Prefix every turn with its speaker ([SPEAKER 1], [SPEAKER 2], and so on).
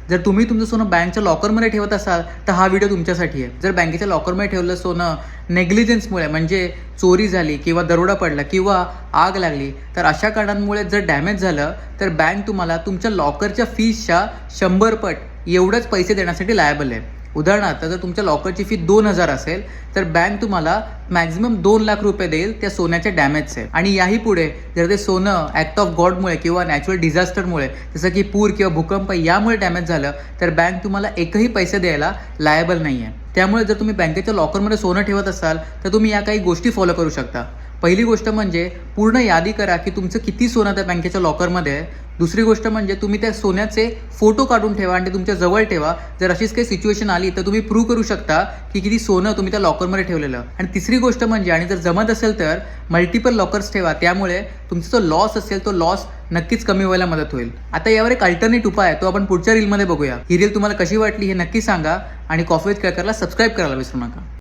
[SPEAKER 1] जर तुम्ही तुमचं सोनं बँकच्या लॉकरमध्ये ठेवत असाल तर हा व्हिडिओ तुमच्यासाठी आहे. जर बँकेच्या लॉकरमध्ये ठेवलं सोनं नेग्लिजन्समुळे म्हणजे चोरी झाली किंवा दरोडा पडला किंवा आग लागली तर अशा कारणांमुळे जर डॅमेज झालं तर बँक तुम्हाला तुमच्या लॉकरच्या फीसच्या 100 पट एवढंच पैसे देण्यासाठी लायबल आहे. उदाहरणार्थ जर तुमच्या लॉकरची फी 2,000 असेल तर बँक तुम्हाला मॅक्झिमम 2 लाख रुपये देईल त्या सोन्याच्या डॅमेजचे. आणि याही पुढे जर ते सोनं ॲक्ट ऑफ गॉडमुळे किंवा नॅचरल डिझास्टरमुळे जसं की पूर किंवा भूकंप यामुळे डॅमेज झालं तर बँक तुम्हाला एकही पैसे द्यायला लायबल नाही आहे. त्यामुळे जर तुम्ही बँकेच्या लॉकरमध्ये सोनं ठेवत असाल तर तुम्ही या काही गोष्टी फॉलो करू शकता. पहिली गोष्ट म्हणजे पूर्ण यादी करा की तुमचं किती सोनं त्या बँकेच्या लॉकरमध्ये आहे. दुसरी गोष्ट म्हणजे तुम्ही त्या सोन्याचे फोटो काढून ठेवा आणि ते तुमच्या जवळ ठेवा. जर अशीच काही सिच्युएशन आली तर तुम्ही प्रूव्ह करू शकता की किती सोनं तुम्ही त्या लॉकरमध्ये ठेवलेलं. आणि तिसरी गोष्ट म्हणजे आणि जर जमत असेल तर मल्टिपल लॉकर्स ठेवा. त्यामुळे तुमचा जो लॉस असेल तो लॉस नक्कीच कमी व्हायला मदत होईल. आता यावर एक अल्टरनेट उपाय आहे तो आपण पुढच्या रीलमध्ये बघूया. ही रील तुम्हाला कशी वाटली हे नक्की सांगा आणि कॉफी विथ क्रॅकरला सबस्क्राईब करायला विसरू नका.